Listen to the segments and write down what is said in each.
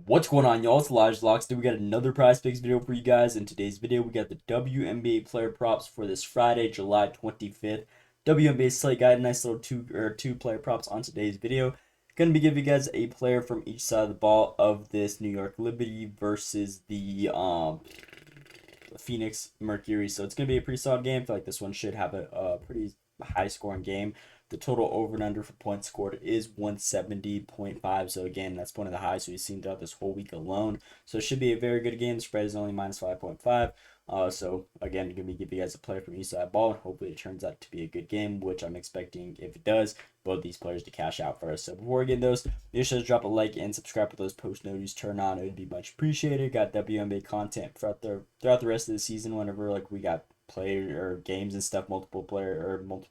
What's going on, y'all? It's Elijah Locks. Today we got another Prize Picks video for you guys. In today's video, we got the WNBA player props for this Friday, July 25th. WNBA slate guide, nice little two player props on today's video. Gonna be giving you guys a player from each side of the ball of this New York Liberty versus the Phoenix Mercury. So it's gonna be a pretty solid game. I feel like this one should have a pretty high scoring game. The total over and under for points scored is 170.5. So again, that's one of the highs we've seen throughout this whole week alone. So it should be a very good game. The spread is only minus 5.5. So again, gonna be giving you guys a player from each side ball, and hopefully it turns out to be a good game, which I'm expecting. If it does, both these players to cash out for us. So before we get those, make sure to drop a like and subscribe with those post notifications turned on. It would be much appreciated. Got WNBA content throughout the rest of the season. Whenever like we got player or games and stuff, multiple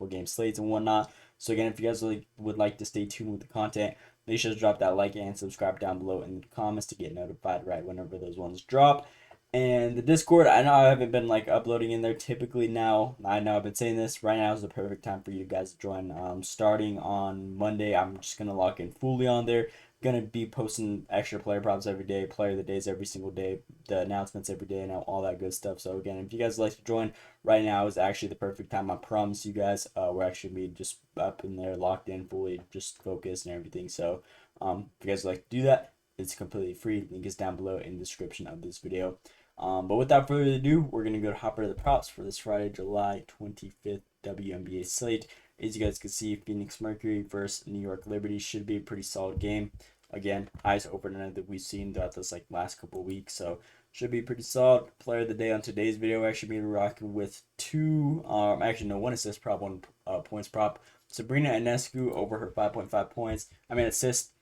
game slates and whatnot. So again, if you guys would like to stay tuned with the content, make sure to drop that like and subscribe down below in the comments to get notified right whenever those ones drop. And the Discord, I know I haven't been like uploading in there typically now. I know I've been saying this. Right now is the perfect time for you guys to join. Starting on Monday, I'm just going to lock in fully on there. Gonna be posting extra player props every day, player of the days every single day, the announcements every day, and all that good stuff. So again, if you guys would like to join, right now is actually the perfect time. I promise you guys. We're actually be just up in there, locked in, fully just focused and everything. So if you guys would like to do that, it's completely free. Link is down below in the description of this video. But without further ado, we're gonna go to hop into the props for this Friday, July 25th WNBA slate. As you guys can see, Phoenix Mercury versus New York Liberty should be a pretty solid game. Again, highest over and under that we've seen throughout this last couple of weeks, so should be pretty solid. Player of the day on today's video, actually be rocking with one assist prop, one points prop. Sabrina Ionescu over her 5.5 points. Assist.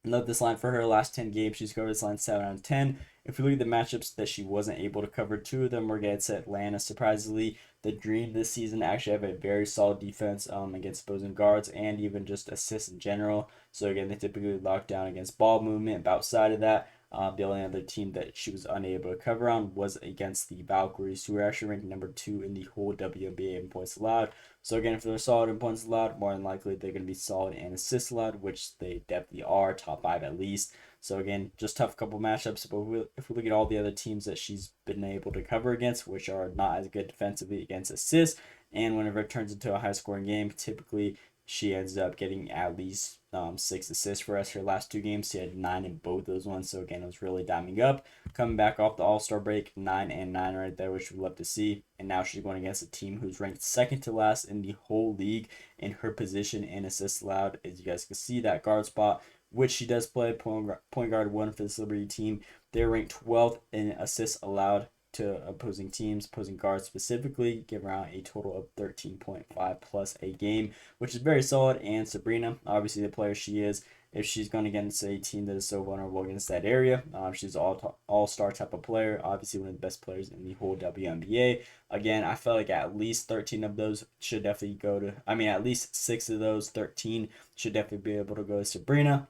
Love this line for her last 10 games. She's covered this line 7 out of 10. If we look at the matchups that she wasn't able to cover, two of them were against Atlanta. Surprisingly, the Dream this season actually have a very solid defense against opposing guards and even just assists in general. So again, they typically lock down against ball movement. But outside of that, the only other team that she was unable to cover on was against the Valkyries, who are actually ranked number 2 in the whole WNBA in points allowed. So again, if they're solid in points allowed, more than likely they're going to be solid in assists allowed, which they definitely are, top 5 at least. So again, just tough couple matchups. But if we look at all the other teams that she's been able to cover against, which are not as good defensively against assists, and whenever it turns into a high-scoring game, typically she ends up getting at least 6 assists for us. Her last 2 games, she had 9 in both those ones. So again, it was really diming up. Coming back off the All-Star break, 9 and 9 right there, which we'd love to see. And now she's going against a team who's ranked second to last in the whole league in her position in assists allowed. As you guys can see, that guard spot, which she does play point guard 1 for this Liberty team. They're ranked 12th in assists allowed to opposing teams, opposing guards specifically, give around a total of 13.5 plus a game, which is very solid. And Sabrina, obviously the player she is, if she's going against a team that is so vulnerable against that area, she's all-star type of player, obviously one of the best players in the whole WNBA. Again, I feel like at least 13 of those should definitely go to, at least 6 of those 13 should definitely be able to go to Sabrina.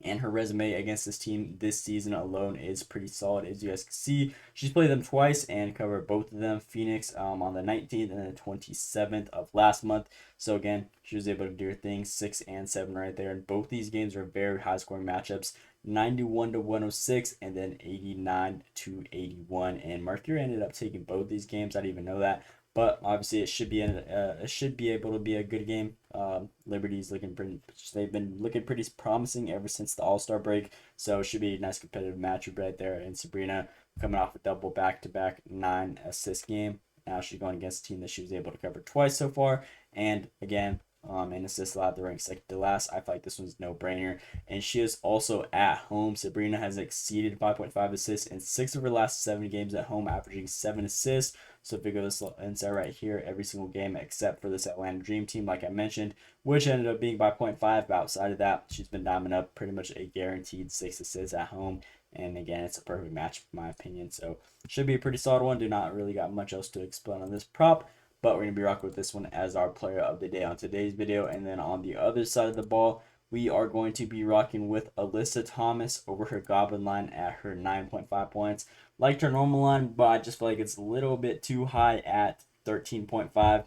And her resume against this team this season alone is pretty solid. As you guys can see, she's played them twice and covered both of them. Phoenix on the 19th and the 27th of last month. So again, she was able to do her thing, 6 and 7 right there. And both these games are very high scoring matchups, 91 to 106 and then 89 to 81. And Mercury ended up taking both these games. I didn't even know that. But obviously, it should be able to be a good game. Liberty's they've been looking pretty promising ever since the All-Star break. So it should be a nice competitive matchup right there. And Sabrina coming off a double back-to-back 9 assist game. Now she's going against a team that she was able to cover twice so far. And again, in assists allowed, the rank second to last. I feel like this one's no-brainer. And she is also at home. Sabrina has exceeded 5.5 assists in 6 of her last 7 games at home, averaging 7 assists. So if we go this inside right here, every single game except for this Atlanta Dream team, like I mentioned, which ended up being by 0.5. But outside of that, she's been diamond up pretty much a guaranteed 6 assists at home. And again, it's a perfect match in my opinion. So should be a pretty solid one. Do not really got much else to explain on this prop. But we're going to be rocking with this one as our player of the day on today's video. And then on the other side of the ball, we are going to be rocking with Alyssa Thomas over her Goblin line at her 9.5 points. Liked her normal line, but I just feel like it's a little bit too high at 13.5.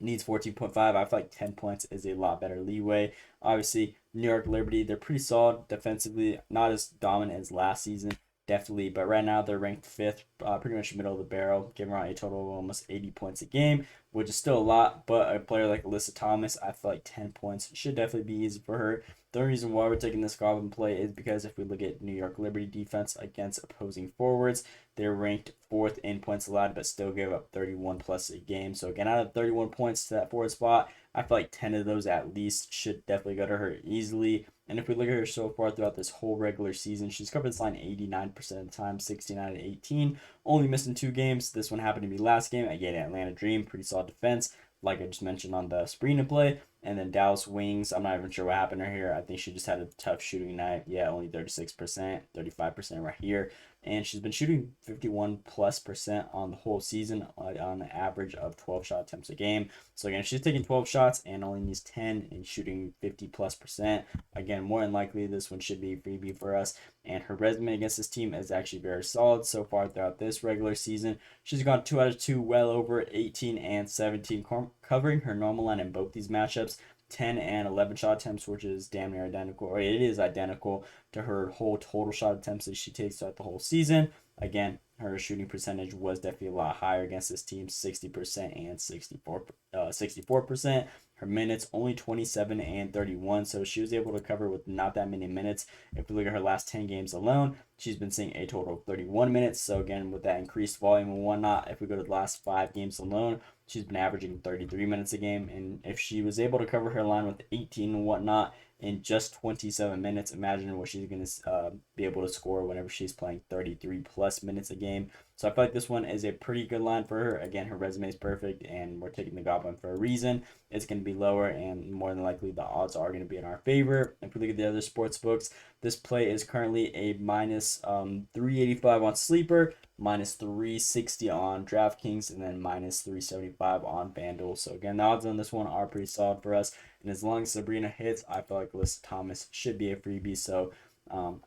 needs 14.5. I feel like 10 points is a lot better leeway. Obviously, New York Liberty, they're pretty solid defensively, not as dominant as last season, definitely, but right now they're ranked fifth, pretty much middle of the barrel, giving around a total of almost 80 points a game, which is still a lot, but a player like Alyssa Thomas, I feel like 10 points should definitely be easy for her. The only reason why we're taking this Goblin play is because if we look at New York Liberty defense against opposing forwards, they're ranked fourth in points allowed, but still give up 31 plus a game. So again, out of 31 points to that forward spot, I feel like 10 of those at least should definitely go to her easily. And if we look at her so far throughout this whole regular season, she's covered this line 89% of the time, 69 out of 18. Only missing 2 games. This one happened to be last game. Again, Atlanta Dream, pretty solid defense, like I just mentioned on the Sabrina play. And then Dallas Wings, I'm not even sure what happened to her here. I think she just had a tough shooting night. Yeah, only 36%, 35% right here. And she's been shooting 51+% on the whole season on an average of 12 shot attempts a game. So again, she's taking 12 shots and only needs 10 and shooting 50+%. Again, more than likely, this one should be a freebie for us. And her resume against this team is actually very solid so far throughout this regular season. She's gone 2 out of 2, well over 18 and 17, covering her normal line in both these matchups. 10 and 11 shot attempts, which is damn near identical, or it is identical to her whole total shot attempts that she takes throughout the whole season. Again, her shooting percentage was definitely a lot higher against this team, 60% and 64%. Her minutes only 27 and 31, so she was able to cover with not that many minutes. If we look at her last 10 games alone, she's been seeing a total of 31 minutes. So again, with that increased volume and whatnot, if we go to the last 5 games alone, she's been averaging 33 minutes a game. And if she was able to cover her line with 18 and whatnot in just 27 minutes, imagine what she's going to be able to score whenever she's playing 33 plus minutes a game. So I feel like this one is a pretty good line for her. Again, her resume is perfect, and we're taking the Goblin for a reason. It's going to be lower, and more than likely the odds are going to be in our favor. If we look at the other sports books, this play is currently a minus 385 on Sleeper, minus 360 on DraftKings, and then minus 375 on FanDuel. So again, the odds on this one are pretty solid for us. And as long as Sabrina hits, I feel like Alyssa Thomas should be a freebie. So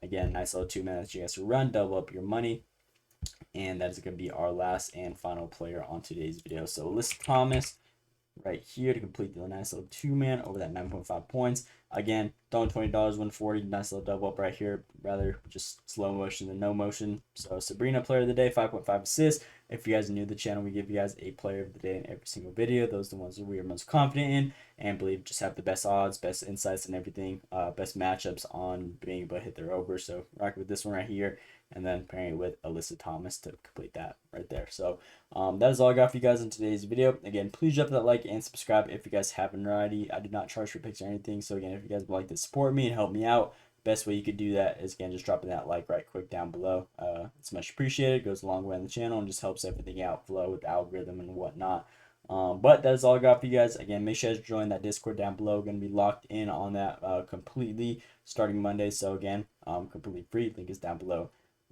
again, nice little 2 minutes you guys to run, double up your money. And that is going to be our last and final player on today's video. So Alyssa Thomas right here to complete the nice little 2-man over that 9.5 points. Again, throwing $20, win 40. Nice little double up right here. Rather just slow motion than no motion. So Sabrina, player of the day, 5.5 assists. If you guys are new to the channel, we give you guys a player of the day in every single video. Those are the ones that we are most confident in and believe just have the best odds, best insights, and everything. Best matchups on being able to hit their over. So rock with this one right here, and then pairing it with Alyssa Thomas to complete that right there. So that is all I got for you guys in today's video. Again, please drop that like and subscribe if you guys haven't already. I do not charge for picks or anything. So again, if you guys would like to support me and help me out, best way you could do that is, again, just dropping that like right quick down below. It's much appreciated. It goes a long way on the channel and just helps everything out flow with the algorithm and whatnot. But that is all I got for you guys. Again, make sure you guys join that Discord down below. Going to be locked in on that completely starting Monday. So again, completely free. Link is down below.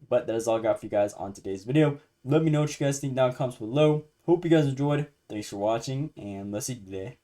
But that is all I got for you guys on today's video. Let me know what you guys think down in the comments below. Hope you guys enjoyed. Thanks for watching, and let's see you today.